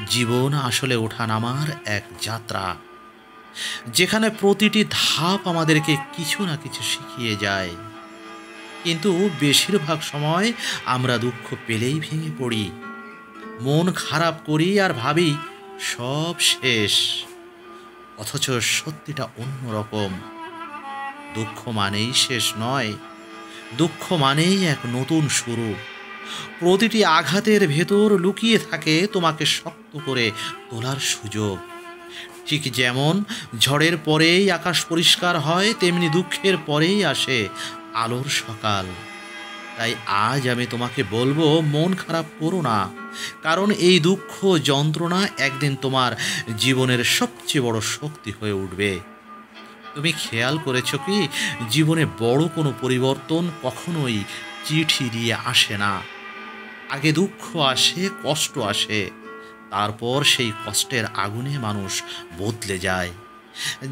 জীবন আসলে ওঠানামার এক যাত্রা, যেখানে প্রতিটি ধাপ আমাদেরকে কিছু না কিছু শিখিয়ে যায়। কিন্তু বেশিরভাগ সময় আমরা দুঃখ পেলেই ভেঙে পড়ি, মন খারাপ করি আর ভাবি সব শেষ। অথচ সত্যিটা অন্যরকম। দুঃখ মানেই শেষ নয়, দুঃখ মানেই এক নতুন শুরু। প্রতিটি আঘাতের ভেতর লুকিয়ে থাকে তোমাকে শক্ত করে তোলার সুযোগ। ঠিক যেমন ঝড়ের পরেই আকাশ পরিষ্কার হয়, তেমনি দুঃখের পরেই আসে আলোর সকাল। তাই আজ আমি তোমাকে বলবো, মন খারাপ করো না, কারণ এই দুঃখ যন্ত্রণা একদিন তোমার জীবনের সবচেয়ে বড় শক্তি হয়ে উঠবে। তুমি খেয়াল করেছো কি, জীবনে বড় কোনো পরিবর্তন কখনোই চিঠি দিয়ে আসে না। আগে দুঃখ আসে, কষ্ট আসে, তারপর সেই কষ্টের আগুনে মানুষ বদলে যায়।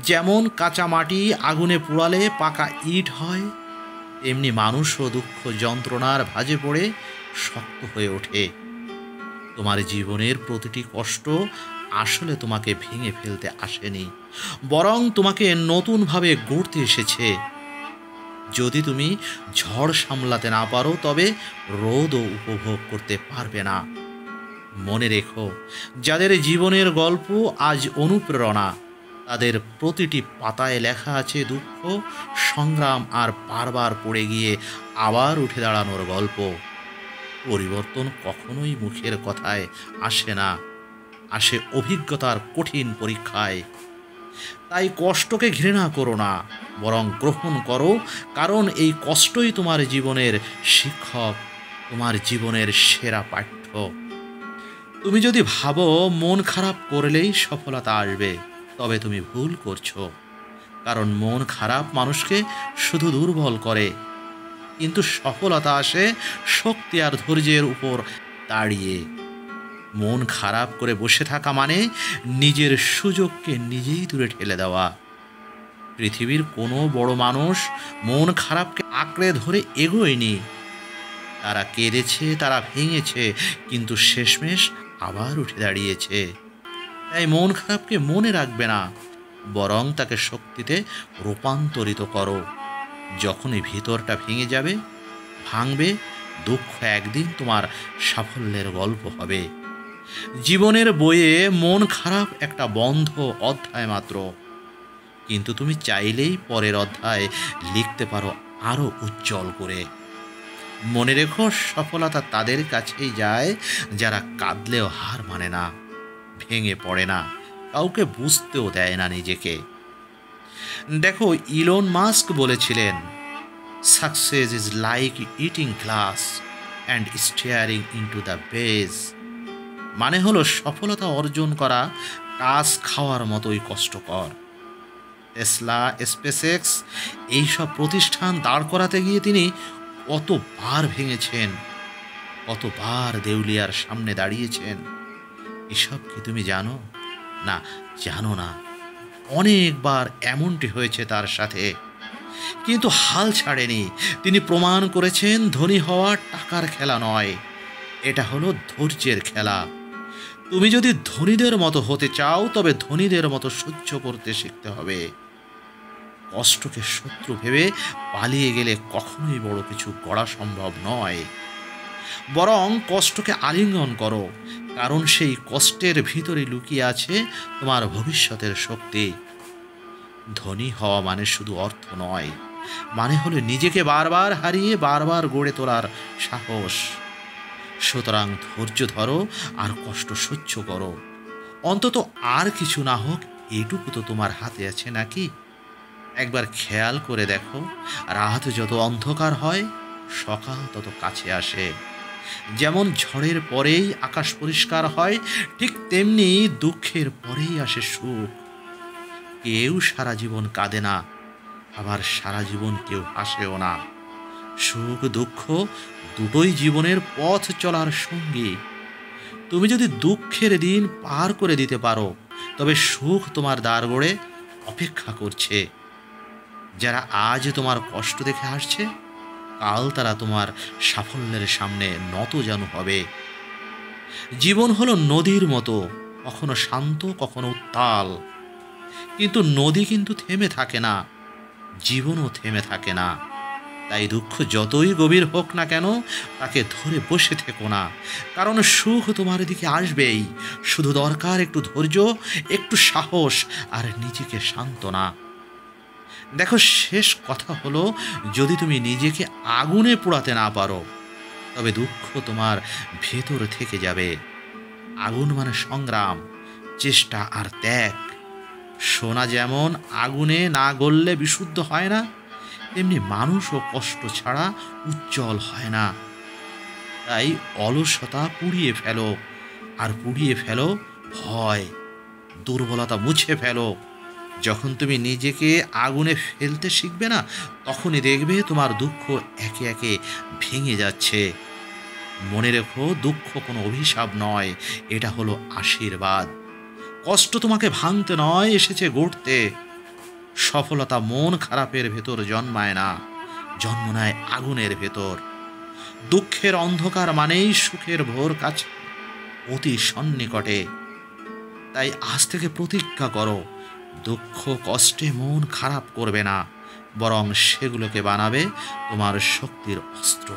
যেমন কাঁচা মাটি আগুনে পোড়ালে পাকা ইট হয়, তেমনি মানুষও দুঃখ যন্ত্রণার ভাঁজে পড়ে শক্ত হয়ে ওঠে। তোমার জীবনের প্রতিটি কষ্ট আসলে তোমাকে ভেঙে ফেলতে আসেনি, বরং তোমাকে নতুনভাবে গড়তে এসেছে। যদি তুমি ঝড় সামলাতে না পারো, তবে রোদও উপভোগ করতে পারবে না। মনে রেখো, যাদের জীবনের গল্প আজ অনুপ্রেরণা, তাদের প্রতিটি পাতায় লেখা আছে দুঃখ, সংগ্রাম আর বারবার পড়ে গিয়ে আবার উঠে দাঁড়ানোর গল্প। পরিবর্তন কখনোই মুখের কথায় আসে না, আসে অভিজ্ঞতার কঠিন পরীক্ষায়। তাই কষ্টকে ঘৃণা করো না, বরং গ্রহণ করো, কারণ এই কষ্টই তোমার জীবনের শিক্ষক, তোমার জীবনের সেরা পাঠ্য। তুমি যদি ভাবো মন খারাপ করলেই সফলতা আসবে, তবে তুমি ভুল করছো। কারণ মন খারাপ মানুষকে শুধু দুর্বল করে, কিন্তু সফলতা আসে শক্তি আর ধৈর্যের উপর দাঁড়িয়ে। মন খারাপ করে বসে থাকা মানে নিজের সুযোগকে নিজেই দূরে ঠেলে দেওয়া। পৃথিবীর কোনো বড় মানুষ মন খারাপকে আঁকড়ে ধরে এগোয়নি। তারা কেঁদেছে, তারা ভেঙেছে, কিন্তু শেষমেশ আবার উঠে দাঁড়িয়েছে। তাই মন খারাপকে মনে রাখবে না, বরং তাকে শক্তিতে রূপান্তরিত করো। যখনই ভিতরটা ভেঙে যাবে, ভাঙবে, দুঃখ একদিন তোমার সাফল্যের গল্প হবে। জীবনের বইয়ে মন খারাপ একটা বন্ধ অধ্যায় মাত্র, কিন্তু তুমি চাইলেই পরের অধ্যায় লিখতে পারো আরো উজ্জ্বল করে। মনে রেখো, সফলতা তাদের কাছেই যায় যারা কাঁদলেও হার মানে না, ভেঙে পড়ে না, কাউকে বুঝতেও দেয় না নিজেকে। দেখো, ইলন মাস্ক বলেছিলেন, success is like eating glass and staring into the abyss. মানে হলো সফলতা অর্জন করা কাজ খাওয়ার মতোই কষ্টকর। টেসলা, স্পেসএক্স এইসব প্রতিষ্ঠান দাঁড় করাতে গিয়ে তিনি কতবার ভেঙেছেন, কতবার দেউলিয়ার সামনে দাঁড়িয়েছেন। এসব কি তুমি জানো? না, জানো না। অনেকবার এমনটি হয়েছে তার সাথে, কিন্তু হাল ছাড়েনি। তিনি প্রমাণ করেছেন ধনী হওয়া টাকার খেলা নয়, এটা হলো ধৈর্যের খেলা। তুমি যদি ধনীদের মতো হতে চাও, তবে ধনীদের মতো সহ্য করতে শিখতে হবে। কষ্টকে শত্রু ভেবে পালিয়ে গেলে কখনোই বড় কিছু করা সম্ভব নয়, বরং কষ্টকে আলিঙ্গন করো, কারণ সেই কষ্টের ভিতরে লুকিয়ে আছে তোমার ভবিষ্যতের শক্তি। ধনী হওয়া মানে শুধু অর্থ নয়, মানে হলো নিজেকে বারবার হারিয়ে বারবার গড়ে তোলার সাহস। সুতরাং ধৈর্য ধরো আর কষ্ট সহ্য করো। অন্তত আর কিছু না হোক, এটুকু তো তোমার হাতে আছে নাকি? একবার খেয়াল করে দেখো, রাত যত অন্ধকার হয়, সকাল তত কাছে আসে। যেমন ঝড়ের পরেই আকাশ পরিষ্কার হয়, ঠিক তেমনি দুঃখের পরেই আসে সুখ। কেউ সারা জীবন কাঁদে না, আবার সারা জীবন কেউ হাসেও না। সুখ দুঃখ দুটোই জীবনের পথ চলার সঙ্গী। তুমি যদি দুঃখের দিন পার করে দিতে পারো, তবে সুখ তোমার দ্বারগড়ে অপেক্ষা করছে। যারা আজ তোমার কষ্ট দেখে হাসছে, কাল তারা তোমার সাফল্যের সামনে নতজানু হবে। জীবন হলো নদীর মতো, কখনো শান্ত কখনো উত্তাল। কিন্তু নদী কিন্তু থেমে থাকে না, জীবনও থেমে থাকে না। তাই দুঃখ যতই গভীর হোক না কেন, তাকে ধরে বসে থেকো না, কারণ সুখ তোমার দিকে আসবেই। শুধু দরকার একটু ধৈর্য, একটু সাহস আর নিজেকে সান্ত্বনা। দেখো, শেষ কথা হলো, যদি তুমি নিজেকে আগুনে পোড়াতে না পারো, তবে দুঃখ তোমার ভেতর থেকে যাবে। আগুন মানে সংগ্রাম, চেষ্টা আর ত্যাগ। সোনা যেমন আগুনে না গললে বিশুদ্ধ হয় না, তেমনি মানুষও কষ্ট ছাড়া উজ্জ্বল হয় না। তাই অলসতা পুড়িয়ে ফেলো, আর পুড়িয়ে ফেলো ভয়, দুর্বলতা মুছে ফেলো। যখন তুমি নিজেকে আগুনে ফেলতে শিখবে না, তখনই দেখবে তোমার দুঃখ একে একে ভেঙে যাচ্ছে। মনে রেখো, দুঃখ কোনো অভিশাপ নয়, এটা হলো আশীর্বাদ। কষ্ট তোমাকে ভাঙতে নয়, এসেছে গড়তে। সফলতা মন খারাপের ভেতর জন্মায় না, জন্ম নেয় আগুনের ভেতর। দুঃখের অন্ধকার মানেই সুখের ভোর কাছে অতি সন্নিকটে। তাই আজ থেকে প্রতিজ্ঞা করো, দুঃখ কষ্টে মন খারাপ করবে না, বরং সেগুলোকে বানাবে তোমার শক্তির অস্ত্র।